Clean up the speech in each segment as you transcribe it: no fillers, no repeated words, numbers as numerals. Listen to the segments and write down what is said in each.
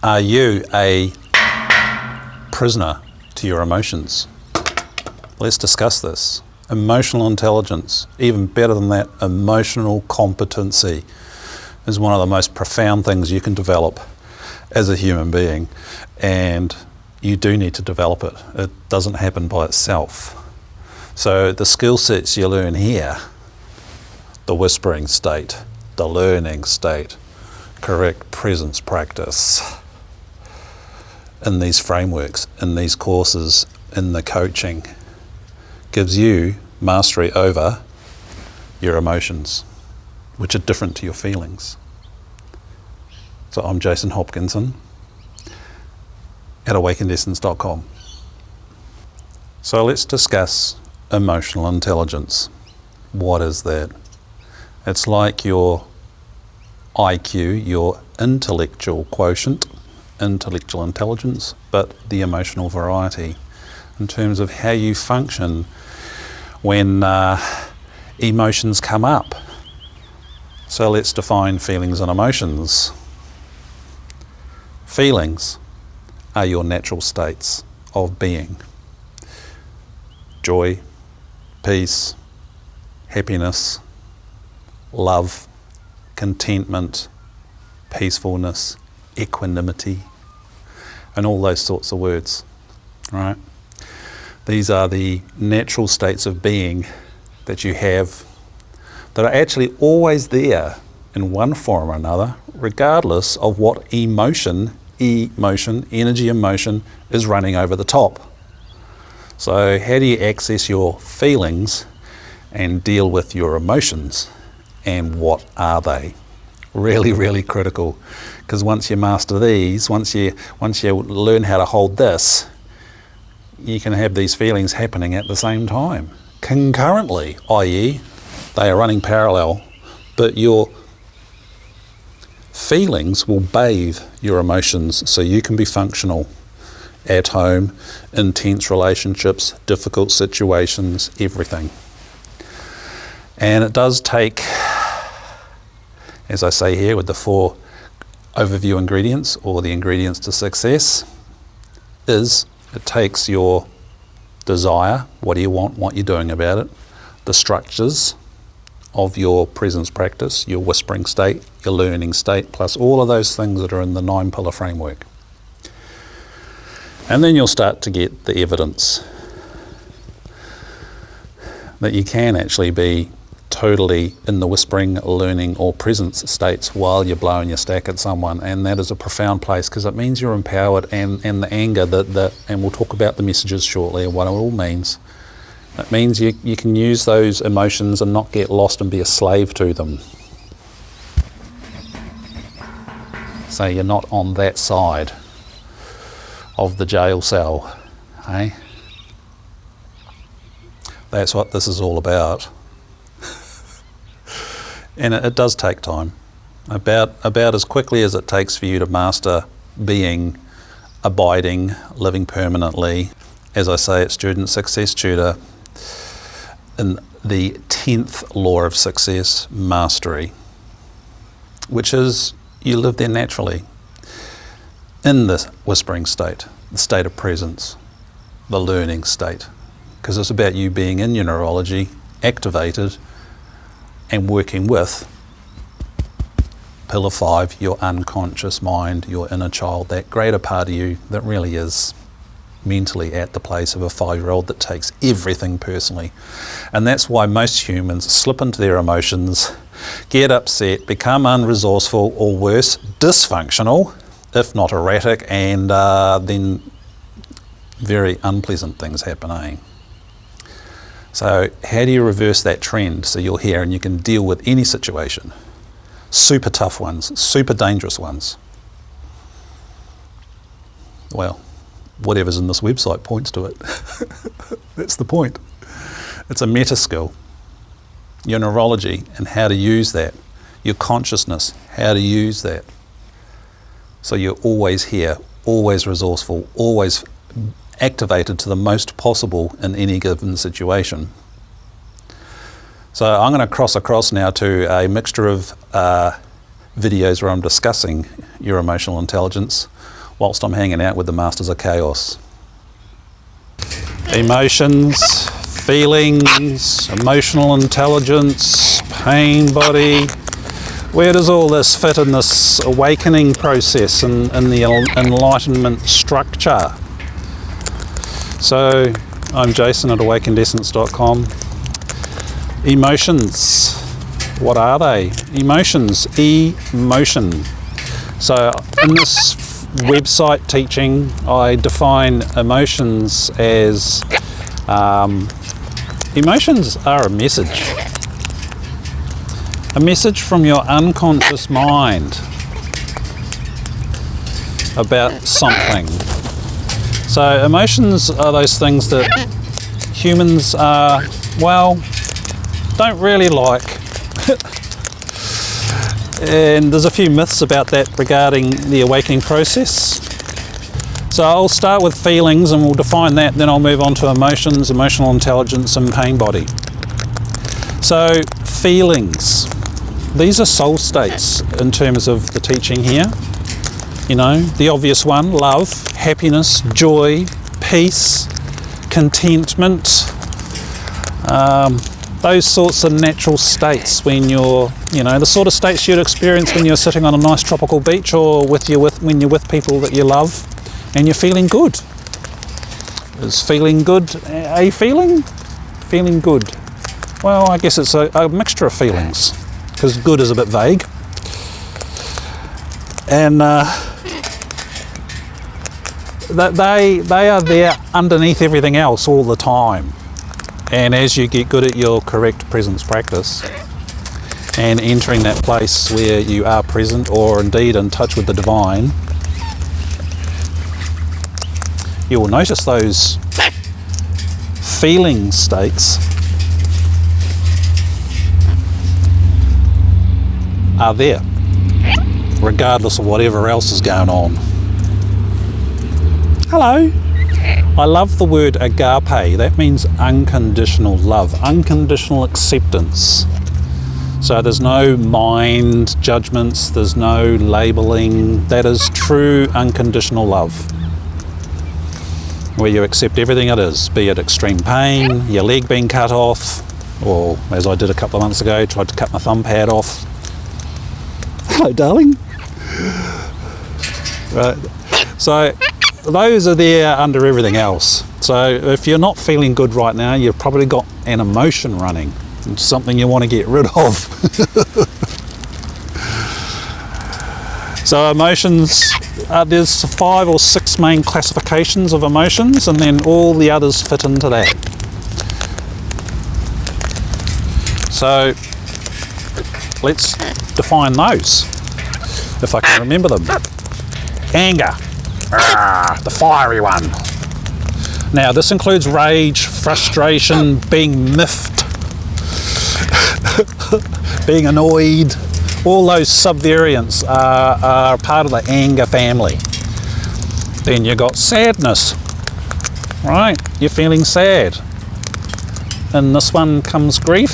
Are you a prisoner to your emotions? Let's discuss this. Emotional intelligence, even better than that, emotional competency is one of the most profound things you can develop as a human being, and you do need to develop it. It doesn't happen by itself. So the skill sets you learn here, the whispering state, the learning state, correct presence practice, in these frameworks, in these courses, in the coaching, gives you mastery over your emotions, which are different to your feelings. So I'm Jason Hopkinson at awakenessence.com. So let's discuss emotional intelligence. What is that? It's like your IQ, your intellectual quotient, intellectual intelligence, but the emotional variety in terms of how you function when emotions come up. So let's define feelings and emotions. Feelings are your natural states of being. Joy, peace, happiness, love, contentment, peacefulness, equanimity, and all those sorts of words, right? These are the natural states of being that you have that are actually always there in one form or another, regardless of what emotion, energy emotion, is running over the top. So how do you access your feelings and deal with your emotions, and what are they? Really, really critical, because once you master these, once you learn how to hold this, you can have these feelings happening at the same time, concurrently, i.e. they are running parallel, but your feelings will bathe your emotions so you can be functional at home, intense relationships, difficult situations, everything. And it does take, as I say here with the 4 overview ingredients, or the ingredients to success, is it takes your desire, what do you want, what you're doing about it, the structures of your presence practice, your whispering state, your learning state, plus all of those things that are in the 9-pillar framework. And then you'll start to get the evidence that you can actually be totally in the whispering, learning, or presence states while you're blowing your stack at someone, and that is a profound place, because it means you're empowered, and the anger and we'll talk about the messages shortly and what it all means. It means you can use those emotions and not get lost and be a slave to them. So you're not on that side of the jail cell, eh? That's what this is all about. And it does take time, about as quickly as it takes for you to master being, abiding, living permanently. As I say at Student Success Tutor, in the 10th law of success, mastery, which is you live there naturally, in the whispering state, the state of presence, the learning state, because it's about you being in your neurology, activated, and working with Pillar 5, your unconscious mind, your inner child, that greater part of you that really is mentally at the place of a 5-year-old that takes everything personally. And that's why most humans slip into their emotions, get upset, become unresourceful, or worse, dysfunctional, if not erratic, and then very unpleasant things happen, eh? So how do you reverse that trend so you're here and you can deal with any situation? Super tough ones, super dangerous ones. Well, whatever's in this website points to it. That's the point. It's a meta skill. Your neurology and how to use that. Your consciousness, how to use that. So you're always here, always resourceful, always activated to the most possible in any given situation. So I'm going to cross across now to a mixture of videos where I'm discussing your emotional intelligence whilst I'm hanging out with the Masters of Chaos. Emotions, feelings, emotional intelligence, pain body. Where does all this fit in this awakening process and in the Enlightenment structure? So, I'm Jason at awakendessence.com. Emotions. What are they? Emotions. Emotion. So, in this website teaching, I define emotions as emotions are a message. A message from your unconscious mind about something. So emotions are those things that humans don't really like. And there's a few myths about that regarding the awakening process. So I'll start with feelings and we'll define that, then I'll move on to emotions, emotional intelligence and pain body. So feelings. These are soul states in terms of the teaching here. You know, the obvious one, love, happiness, joy, peace, contentment, those sorts of natural states when you're, the sort of states you'd experience when you're sitting on a nice tropical beach or when you're with people that you love and you're feeling good. Is feeling good a feeling? Feeling good. Well, I guess it's a mixture of feelings, because good is a bit vague. And they are there underneath everything else all the time. And as you get good at your correct presence practice and entering that place where you are present or indeed in touch with the divine, you will notice those feeling states are there, regardless of whatever else is going on. Hello. I love the word agape. That means unconditional love, unconditional acceptance. So there's no mind judgments, there's no labeling. That is true unconditional love, where you accept everything it is, be it extreme pain, your leg being cut off, or as I did a couple of months ago, tried to cut my thumb pad off. Hello, darling. Right. So those are there under everything else. So if you're not feeling good right now, you've probably got an emotion running. It's something you want to get rid of. So emotions, there's 5 or 6 main classifications of emotions, and then all the others fit into that. So let's define those, if I can remember them. Anger, the fiery one. Now this includes rage, frustration, being miffed, being annoyed. All those subvariants are part of the anger family. Then you got sadness, right? You're feeling sad. And this one comes grief.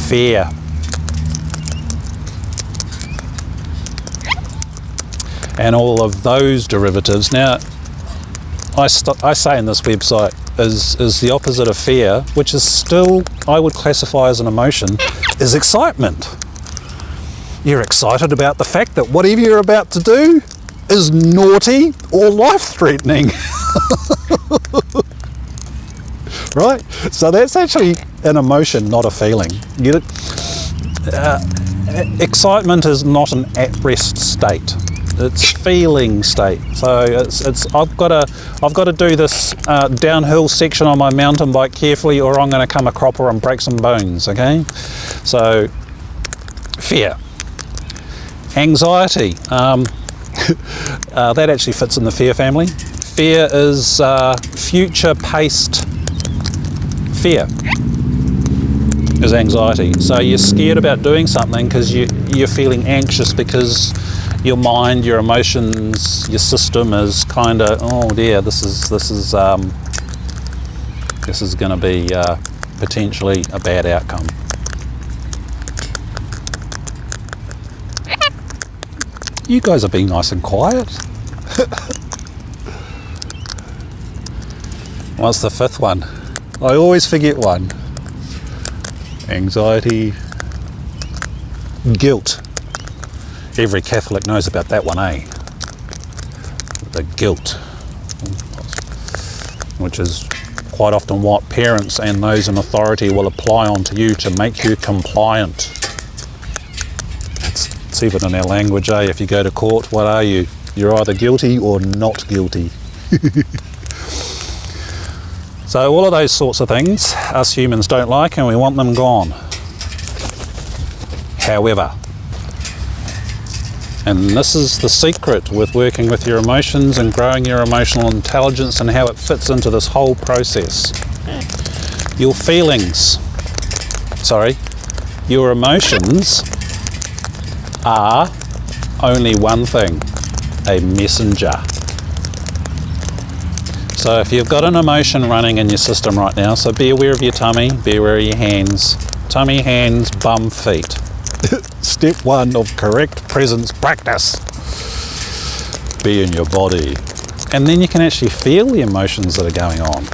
Fear. And all of those derivatives. Now, I say in this website is the opposite of fear, which is still, I would classify as an emotion, is excitement. You're excited about the fact that whatever you're about to do is naughty or life-threatening. Right? So that's actually an emotion, not a feeling. Get it? Excitement is not an at-rest state. It's feeling state. So I've got to do this downhill section on my mountain bike carefully, or I'm going to come a cropper and break some bones. Okay, so fear, anxiety. That actually fits in the fear family. Fear is future-paced fear. Is anxiety. So you're scared about doing something because you're feeling anxious because your mind, your emotions, your system is kind of, oh dear, this is going to be potentially a bad outcome. You guys are being nice and quiet. What's the fifth one? I always forget one. Anxiety, guilt. Every Catholic knows about that one, eh? The guilt, which is quite often what parents and those in authority will apply onto you to make you compliant. It's even in our language, eh? If you go to court, what are you? You're either guilty or not guilty. So all of those sorts of things us humans don't like, and we want them gone. However, and this is the secret with working with your emotions and growing your emotional intelligence and how it fits into this whole process. Your feelings, your emotions are only one thing, a messenger. So if you've got an emotion running in your system right now, so be aware of your tummy, be aware of your hands. Tummy, hands, bum, feet. Step one of correct presence practice. Be in your body. And then you can actually feel the emotions that are going on.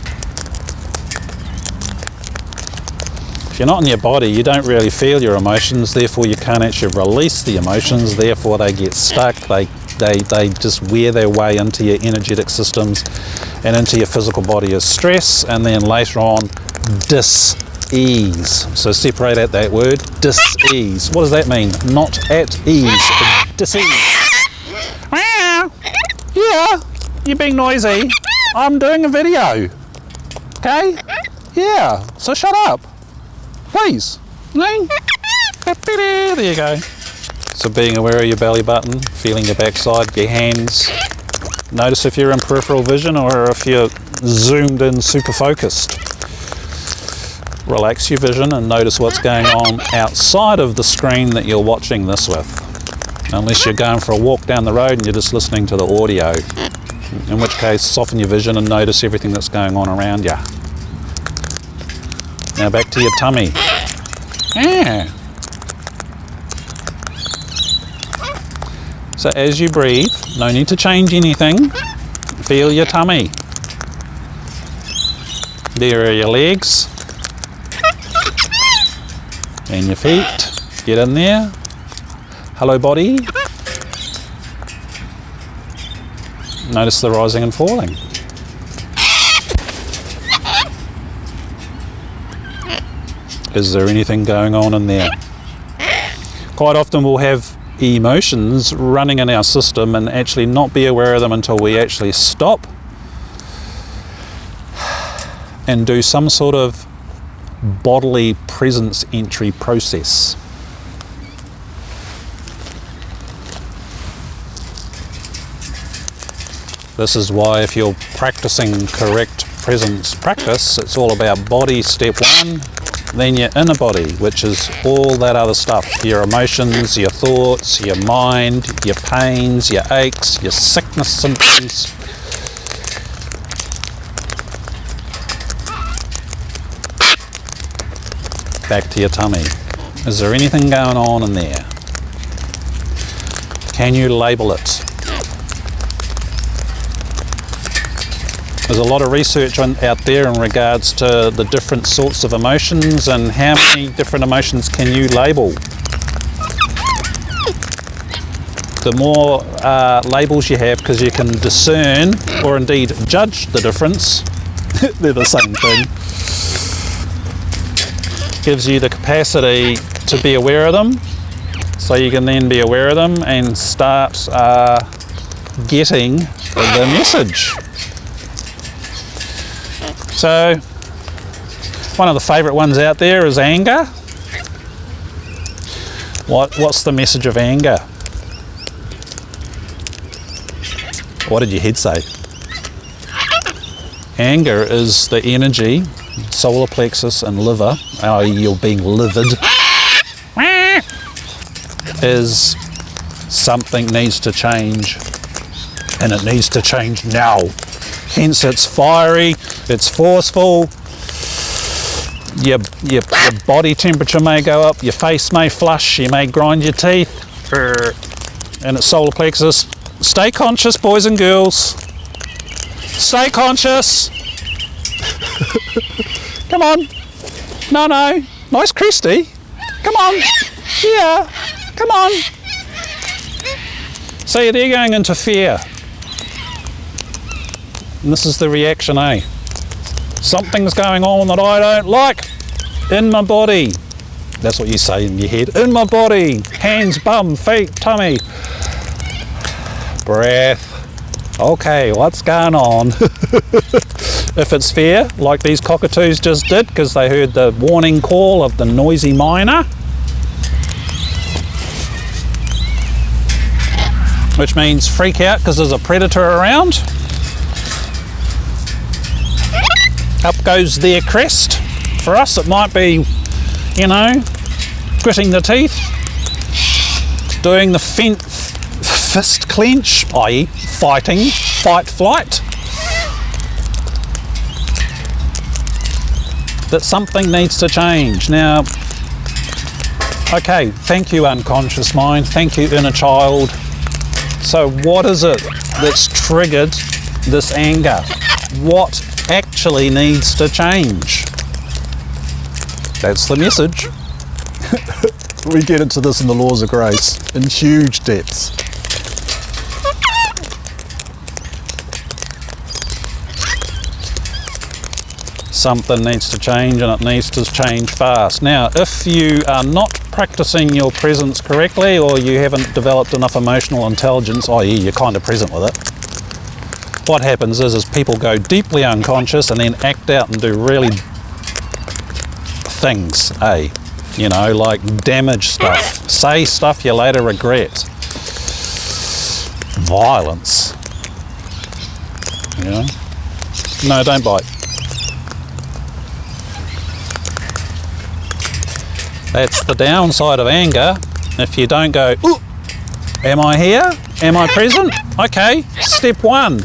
If you're not in your body, you don't really feel your emotions, therefore you can't actually release the emotions, therefore they get stuck, they just wear their way into your energetic systems and into your physical body as stress, and then later on, dis-ease. So separate out that word, dis-ease. What does that mean? Not at ease, dis-ease. Yeah, you're being noisy. I'm doing a video. Okay? Yeah, so shut up. Please. There you go. So being aware of your belly button, feeling your backside, your hands. Notice if you're in peripheral vision or if you're zoomed in, super focused. Relax your vision and notice what's going on outside of the screen that you're watching this with. Unless you're going for a walk down the road and you're just listening to the audio. In which case, soften your vision and notice everything that's going on around you. Now back to your tummy. Yeah. So as you breathe, no need to change anything. Feel your tummy. There are your legs. And your feet. Get in there. Hello, body. Notice the rising and falling. Is there anything going on in there? Quite often we'll have emotions running in our system and actually not be aware of them until we actually stop and do some sort of bodily presence entry process. This is why if you're practicing correct presence practice, it's all about body, step one, then your inner body, which is all that other stuff, your emotions, your thoughts, your mind, your pains, your aches, your sickness symptoms. Back to your tummy. Is there anything going on in there? Can you label it? There's a lot of research out there in regards to the different sorts of emotions and how many different emotions can you label. The more labels you have, because you can discern or indeed judge the difference, they're the same thing, gives you the capacity to be aware of them, so you can then be aware of them and start getting the message. So, one of the favourite ones out there is anger. What's the message of anger? What did your head say? Anger is the energy, solar plexus and liver, i.e. you're being livid, is something needs to change, and it needs to change now. Hence it's fiery, it's forceful, Your body temperature may go up, your face may flush, you may grind your teeth, and it's solar plexus. Stay conscious, boys and girls. Stay conscious. Come on. No. Nice Christy. Come on. Yeah. Come on. So they're going into fear. And this is the reaction, eh? Something's going on that I don't like in my body. That's what you say in your head. In my body. Hands, bum, feet, tummy. Breath. Okay, what's going on? If it's fear, like these cockatoos just did because they heard the warning call of the noisy miner, which means freak out because there's a predator around. Up goes their crest. For us it might be, you know, gritting the teeth, doing the fist clench, i.e. fighting, fight, flight. That something needs to change. Now, okay, thank you unconscious mind, thank you inner child. So what is it that's triggered this anger? What actually needs to change? That's the message. We get into this in the laws of grace in huge depths. Something needs to change, and it needs to change fast. Now, if you are not practicing your presence correctly, or you haven't developed enough emotional intelligence, i.e. you're kind of present with it, what happens is people go deeply unconscious and then act out and do really things, you know, like damage stuff, say stuff you later regret, violence, you know. No, don't bite. That's the downside of anger. If you don't go, ooh, am I here? Am I present? Okay, step one.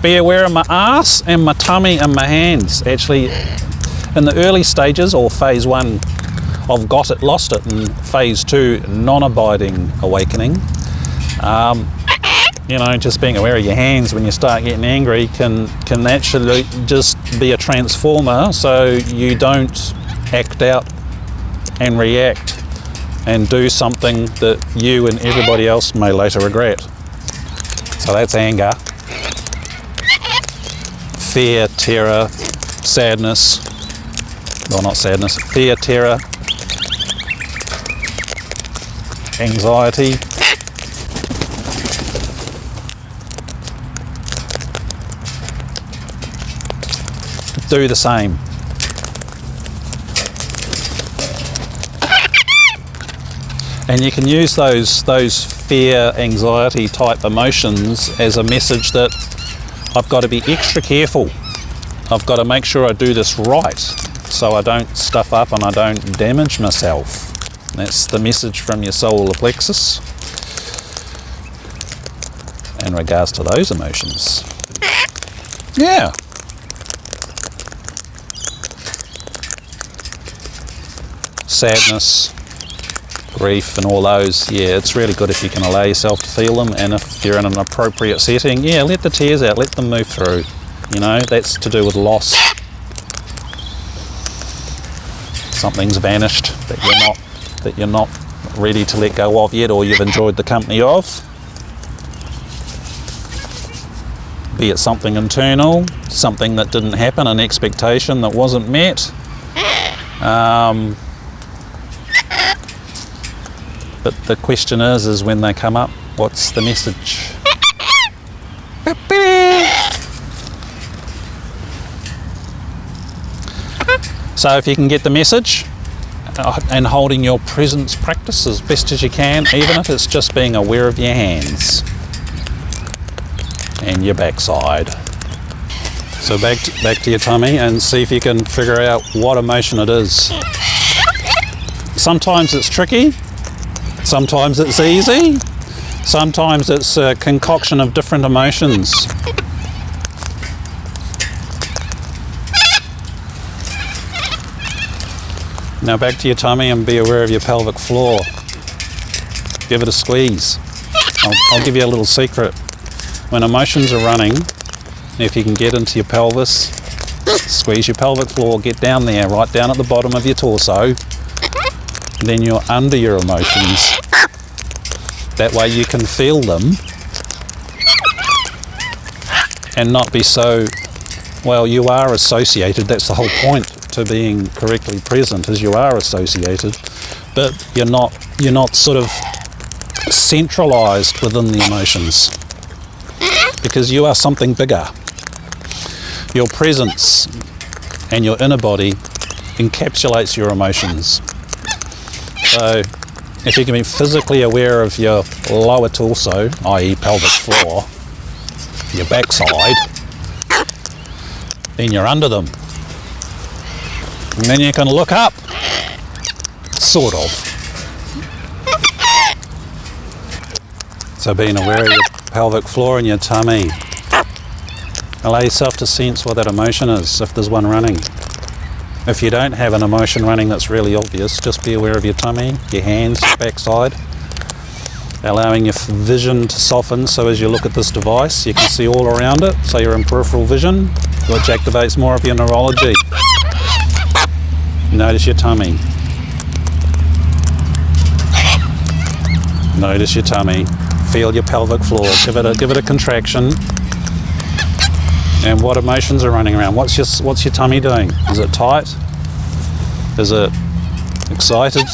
Be aware of my ass and my tummy and my hands. Actually, in the early stages, or phase one of got it, lost it, and phase two, non-abiding awakening, you know, just being aware of your hands when you start getting angry can actually just be a transformer, so you don't act out and react and do something that you and everybody else may later regret. So that's anger. Fear, terror, sadness. Well, not sadness. Fear, terror, anxiety. Do the same. And you can use those fear, anxiety type emotions as a message that I've got to be extra careful. I've got to make sure I do this right so I don't stuff up and I don't damage myself. That's the message from your solar plexus in regards to those emotions. Yeah. Sadness, grief and all those, yeah, it's really good if you can allow yourself to feel them, and if you're in an appropriate setting, yeah, let the tears out, let them move through. You know, that's to do with loss. Something's vanished that you're not ready to let go of yet, or you've enjoyed the company of. Be it something internal, something that didn't happen, an expectation that wasn't met. But the question is when they come up, what's the message? So if you can get the message and holding your presence practice as best as you can, even if it's just being aware of your hands and your backside. So back to your tummy and see if you can figure out what emotion it is. Sometimes it's tricky. Sometimes it's easy, sometimes it's a concoction of different emotions. Now back to your tummy and be aware of your pelvic floor. Give it a squeeze. I'll give you a little secret. When emotions are running, if you can get into your pelvis, squeeze your pelvic floor, get down there, right down at the bottom of your torso, then you're under your emotions. That way you can feel them and not be so, well, you are associated. That's the whole point to being correctly present, is you are associated, but you're not sort of centralized within the emotions, because you are something bigger. Your presence and your inner body encapsulates your emotions. So if you can be physically aware of your lower torso, i.e. pelvic floor, your backside, then you're under them. And then you can look up, sort of. So being aware of your pelvic floor and your tummy. Allow yourself to sense what that emotion is, if there's one running. If you don't have an emotion running that's really obvious, just be aware of your tummy, your hands, your backside. Allowing your vision to soften, so as you look at this device, you can see all around it, so you're in peripheral vision, which activates more of your neurology. Notice your tummy. Notice your tummy. Feel your pelvic floor. Give it a contraction. And what emotions are running around? What's your tummy doing? Is it tight? Is it excited?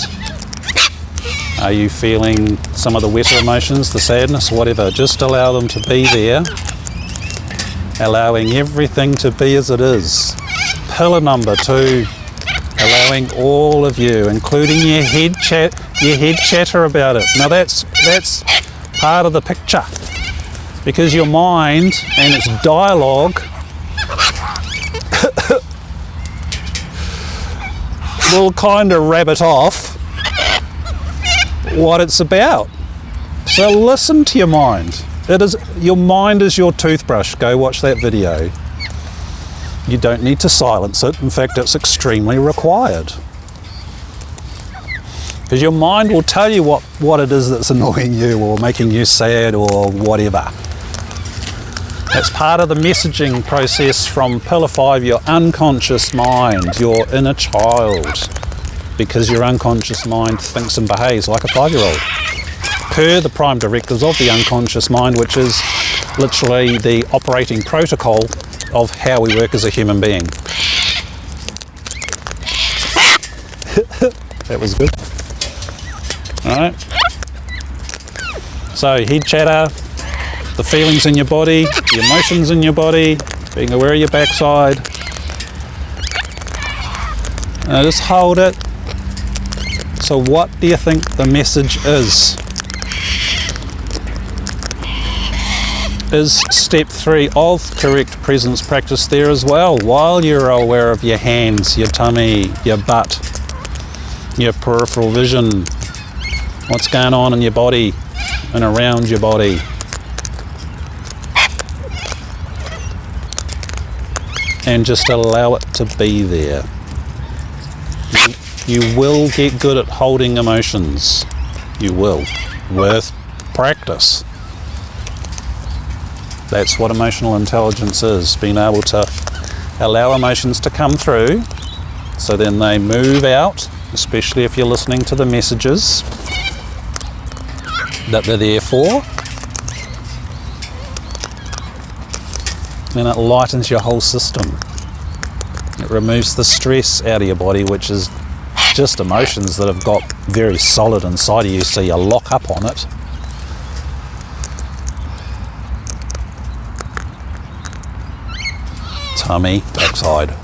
Are you feeling some of the wetter emotions, the sadness, whatever? Just allow them to be there. Allowing everything to be as it is. Pillar number 2. Allowing all of you, including your head chatter about it. Now that's part of the picture, because your mind and its dialogue will kind of rabbit off what it's about. So listen to your mind. Your mind is your toothbrush. Go watch that video. You don't need to silence it. In fact, it's extremely required. Because your mind will tell you what it is that's annoying you or making you sad or whatever. That's part of the messaging process from Pillar 5, your unconscious mind, your inner child. Because your unconscious mind thinks and behaves like a 5-year-old. Per the prime directives of the unconscious mind, which is literally the operating protocol of how we work as a human being. That was good. Alright. So head chatter, the feelings in your body, the emotions in your body, being aware of your backside. Now just hold it. So what do you think the message is? Is step 3 of correct presence practice there as well, while you're aware of your hands, your tummy, your butt, your peripheral vision, what's going on in your body and around your body. And just allow it to be there. You will get good at holding emotions. You will, with practice. That's what emotional intelligence is, being able to allow emotions to come through, so then they move out, especially if you're listening to the messages that they're there for. And it lightens your whole system. It removes the stress out of your body, which is just emotions that have got very solid inside of you, so you lock up on it. Tummy, backside.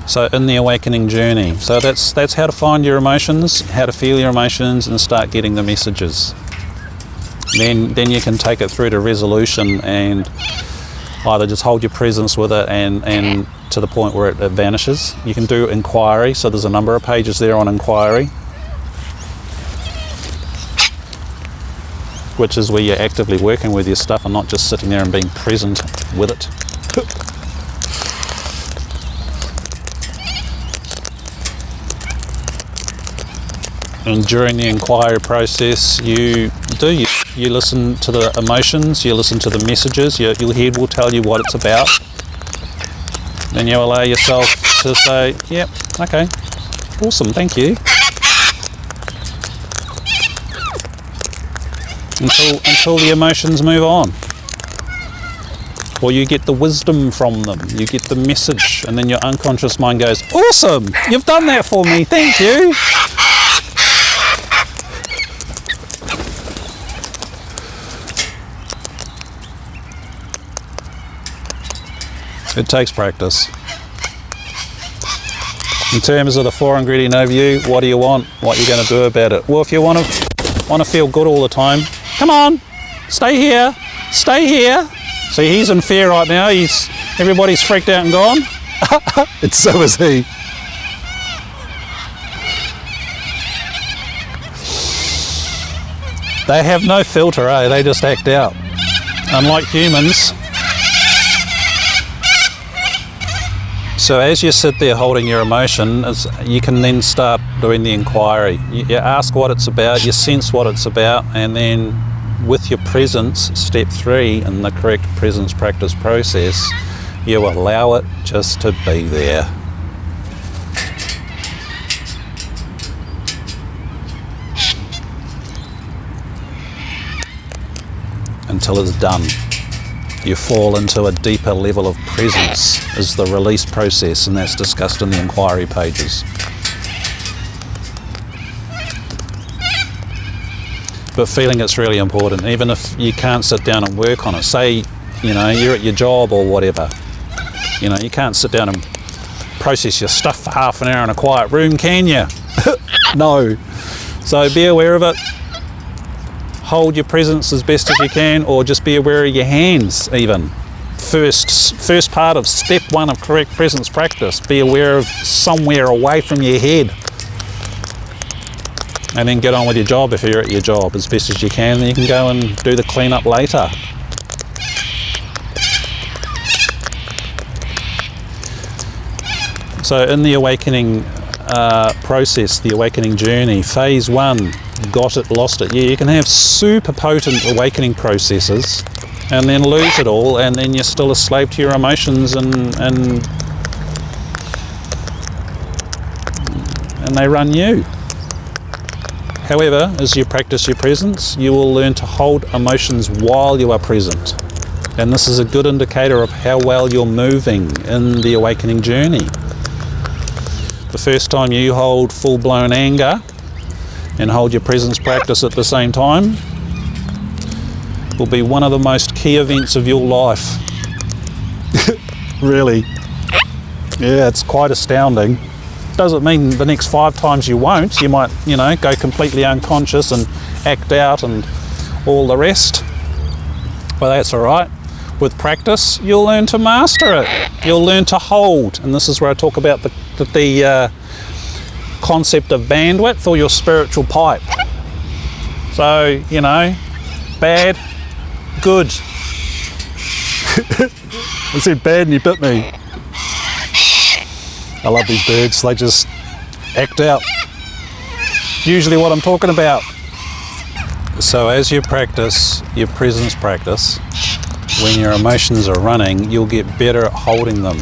So in the awakening journey, so that's how to find your emotions, how to feel your emotions, and start getting the messages. Then you can take it through to resolution and either just hold your presence with it and to the point where it vanishes. You can do inquiry, so there's a number of pages there on inquiry. which is where you're actively working with your stuff and not just sitting there and being present with it. And during the inquiry process, you listen to the emotions, you listen to the messages, your head will tell you what it's about. Then you allow yourself to say, yep, okay, awesome, thank you. Until the emotions move on. Or you get the wisdom from them, you get the message, and then your unconscious mind goes, awesome, you've done that for me, thank you. It takes practice. In terms of the 4-ingredient overview, what do you want? What are you going to do about it? Well, if you want to feel good all the time, come on, stay here, stay here. See, he's in fear right now. Everybody's freaked out and gone. And so is he. They have no filter, eh? They just act out. Unlike humans. So as you sit there holding your emotion, you can then start doing the inquiry. You ask what it's about, you sense what it's about, and then with your presence, step 3 in the correct presence practice process, you allow it just to be there. Until it's done. You fall into a deeper level of presence is the release process, and that's discussed in the inquiry pages. But feeling it's really important, even if you can't sit down and work on it. Say, you're at your job or whatever. You can't sit down and process your stuff for half an hour in a quiet room, can you? No. So be aware of it. Hold your presence as best as you can, or just be aware of your hands even. First part of step 1 of correct presence practice, be aware of somewhere away from your head. And then get on with your job if you're at your job as best as you can. Then you can go and do the cleanup later. So in the awakening process, the awakening journey, phase 1, got it, lost it. Yeah, you can have super potent awakening processes and then lose it all, and then you're still a slave to your emotions and they run you. However, as you practice your presence, you will learn to hold emotions while you are present. And this is a good indicator of how well you're moving in the awakening journey. The first time you hold full-blown anger and hold your presence practice at the same time will be one of the most key events of your life. Really. Yeah, it's quite astounding. Doesn't mean the next 5 times you won't. You might, go completely unconscious and act out and all the rest. But that's all right. With practice, you'll learn to master it. You'll learn to hold. And this is where I talk about the concept of bandwidth, or your spiritual pipe. So, bad, good. I said bad and you bit me. I love these birds, they just act out. Usually what I'm talking about. So as you practice your presence practice, when your emotions are running, you'll get better at holding them.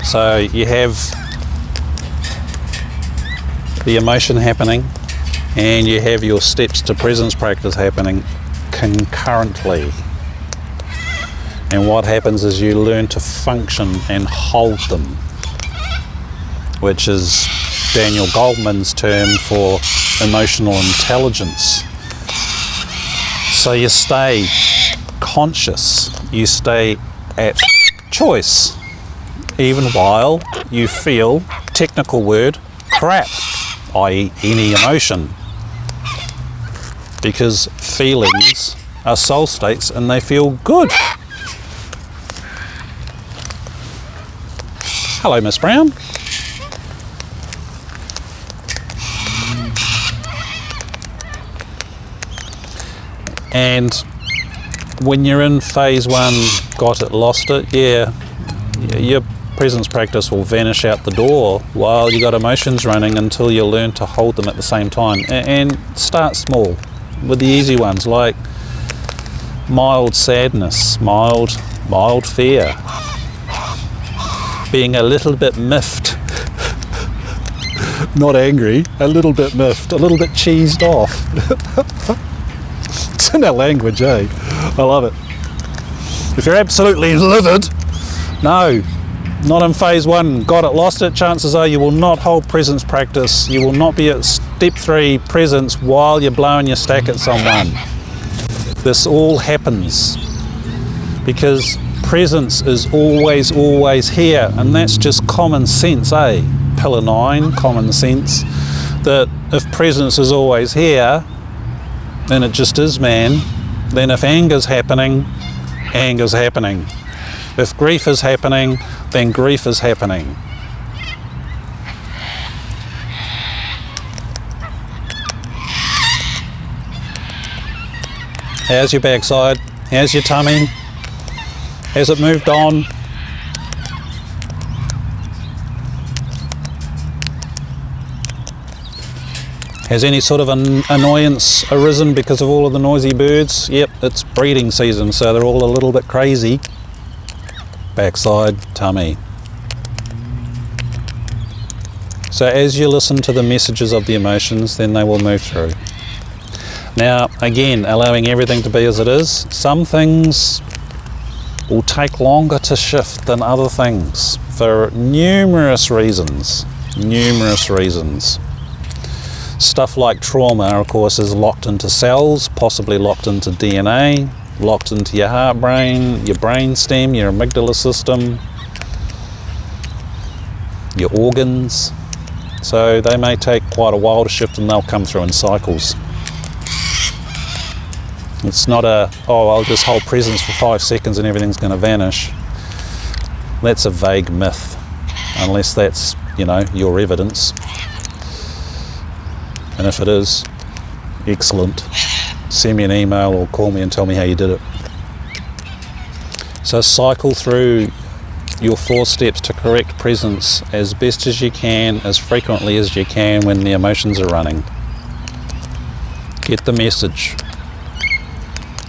So you have the emotion happening and you have your steps to presence practice happening concurrently. And what happens is you learn to function and hold them, which is Daniel Goleman's term for emotional intelligence. So you stay conscious, you stay at choice, even while you feel, technical word, crap, i.e. any emotion. Because feelings are soul states and they feel good. Hello, Miss Brown. And when you're in phase 1, got it, lost it, yeah, your presence practice will vanish out the door while you got emotions running until you learn to hold them at the same time. And start small with the easy ones, like mild sadness, mild fear, being a little bit miffed. Not angry, a little bit miffed, a little bit cheesed off. It's in our language, eh? I love it. If you're absolutely livid, no, not in phase 1, got it, lost it, chances are you will not hold presence practice. You will not be at step 3 presence while you're blowing your stack at someone. This all happens because presence is always here, and that's just common sense, eh? Pillar 9, common sense, that if presence is always here, then it just is, man. Then if anger's happening, anger's happening. If grief is happening, then grief is happening. How's your backside? How's your tummy? Has it moved on? Has any sort of an annoyance arisen because of all of the noisy birds? Yep, it's breeding season, so they're all a little bit crazy. Backside, tummy. So as you listen to the messages of the emotions, then they will move through. Now, again, allowing everything to be as it is, some things will take longer to shift than other things for numerous reasons. Stuff like trauma, of course, is locked into cells, possibly locked into DNA, locked into your heart brain, your brain stem, your amygdala system, your organs. So they may take quite a while to shift, and they'll come through in cycles. It's not a, oh, I'll just hold presence for 5 seconds and everything's going to vanish. That's a vague myth, unless that's, your evidence. And if it is, excellent. Send me an email or call me and tell me how you did it. So cycle through your 4 steps to correct presence as best as you can, as frequently as you can when the emotions are running. Get the message.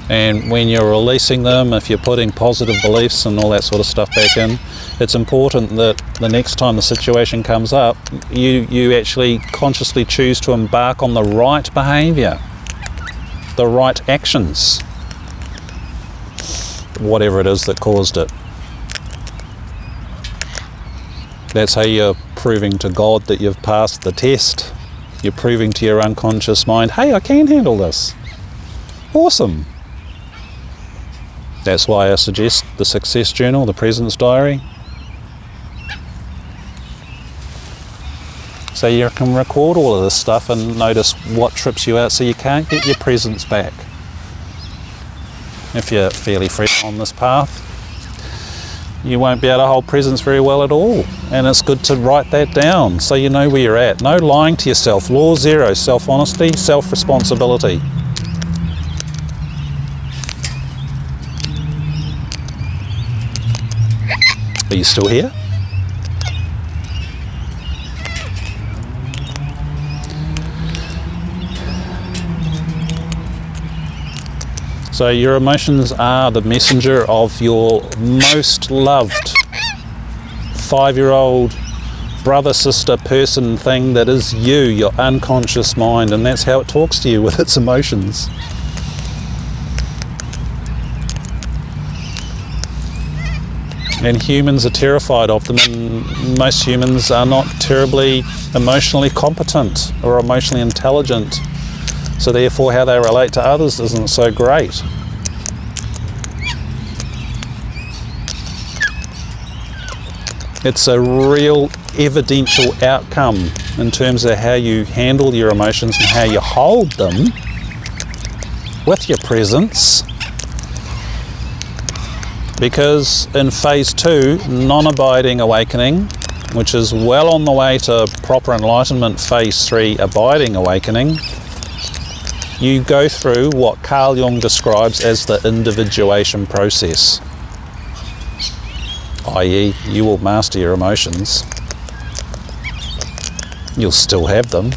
And when you're releasing them, if you're putting positive beliefs and all that sort of stuff back in, it's important that the next time the situation comes up, you actually consciously choose to embark on the right behaviour, the right actions, whatever it is that caused it. That's how you're proving to God that you've passed the test. You're proving to your unconscious mind, hey, I can handle this. Awesome. That's why I suggest the success journal, the presence diary. So you can record all of this stuff and notice what trips you out so you can't get your presence back. If you're fairly fresh on this path, you won't be able to hold presence very well at all. And it's good to write that down so you know where you're at. No lying to yourself. Law 0, self-honesty, self-responsibility. Are you still here? So your emotions are the messenger of your most loved 5-year-old brother, sister, person, thing that is you, your unconscious mind, and that's how it talks to you with its emotions. And humans are terrified of them, and most humans are not terribly emotionally competent or emotionally intelligent. So therefore how they relate to others isn't so great. It's a real evidential outcome in terms of how you handle your emotions and how you hold them with your presence. Because in phase 2, non-abiding awakening, which is well on the way to proper enlightenment, phase 3, abiding awakening, You go through what Carl Jung describes as the individuation process, i.e. you will master your emotions. You'll still have them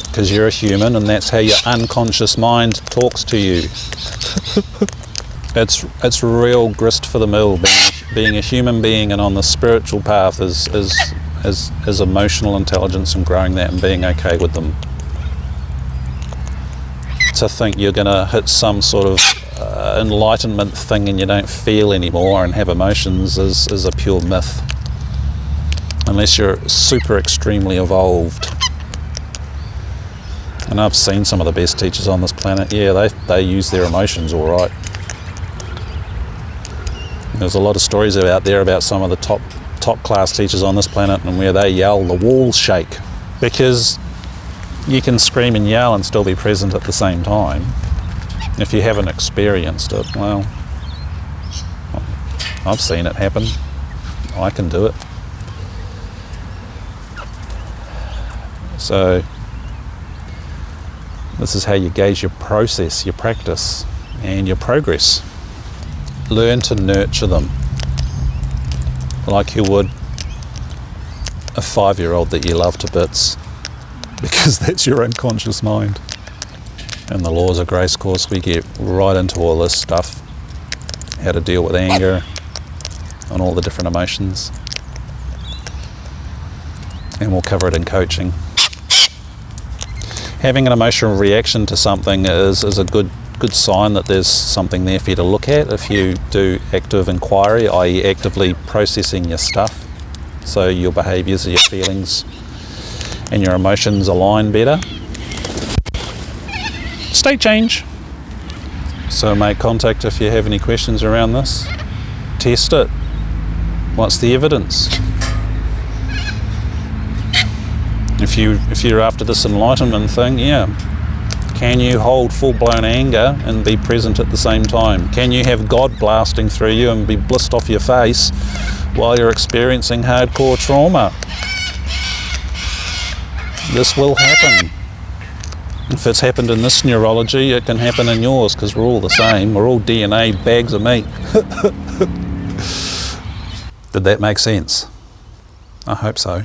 because you're a human, and that's how your unconscious mind talks to you. It's real grist for the mill. Being a human being and on the spiritual path is emotional intelligence and growing that and being okay with them. To think you're going to hit some sort of enlightenment thing and you don't feel anymore and have emotions is a pure myth. Unless you're super extremely evolved. And I've seen some of the best teachers on this planet. Yeah, they use their emotions all right. There's a lot of stories out there about some of the top class teachers on this planet and where they yell, the walls shake. Because you can scream and yell and still be present at the same time. If you haven't experienced it, well, I've seen it happen. I can do it. So this is how you gauge your process, your practice, and your progress. Learn to nurture them like you would a 5-year-old that you love to bits, because that's your unconscious mind. In the Laws of Grace course, we get right into all this stuff, how to deal with anger and all the different emotions, and we'll cover it in coaching. Having an emotional reaction to something is a good sign that there's something there for you to look at. If you do active inquiry, i.e. actively processing your stuff, so your behaviours, your feelings and your emotions align better. State change. So make contact if you have any questions around this. Test it. What's the evidence? If you're after this enlightenment thing, yeah. Can you hold full-blown anger and be present at the same time? Can you have God blasting through you and be blissed off your face while you're experiencing hardcore trauma? This will happen. If it's happened in this neurology, it can happen in yours, because we're all the same. We're all DNA bags of meat. Did that make sense? I hope so.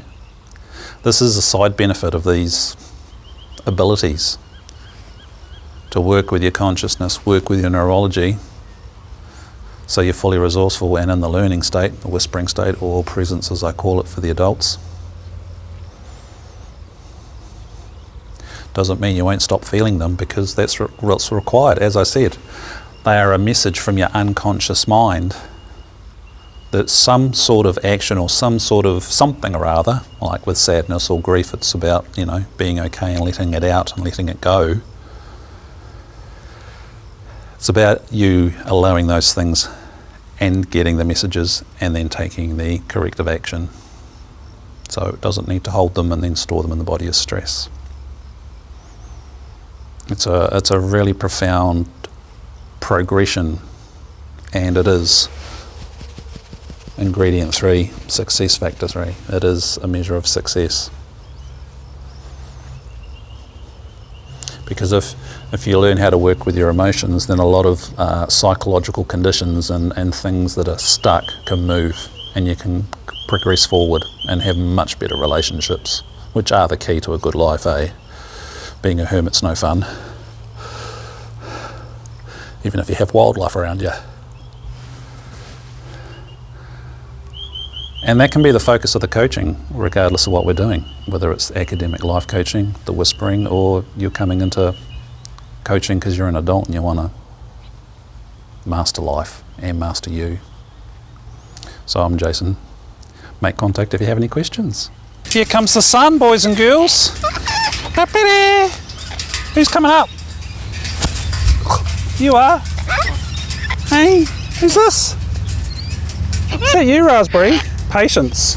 This is a side benefit of these abilities to work with your consciousness, work with your neurology, so you're fully resourceful and in the learning state, the whispering state, or presence as I call it for the adults. Doesn't mean you won't stop feeling them, because that's what's required. As I said, they are a message from your unconscious mind that some sort of action or some sort of something or other, like with sadness or grief, it's about, being okay and letting it out and letting it go. It's about you allowing those things and getting the messages and then taking the corrective action. So it doesn't need to hold them and then store them in the body as stress. It's a really profound progression, and it is ingredient 3, success factor 3. It is a measure of success. Because if you learn how to work with your emotions, then a lot of psychological conditions and things that are stuck can move, and you can progress forward and have much better relationships, which are the key to a good life, eh? Being a hermit's no fun, even if you have wildlife around you. And that can be the focus of the coaching, regardless of what we're doing, whether it's academic life coaching, the whispering, or you're coming into coaching because you're an adult and you want to master life and master you. So I'm Jason. Make contact if you have any questions. Here comes the sun, boys and girls. Up there. Who's coming up? You are. Hey, who's this? Is that you, Raspberry? Patience.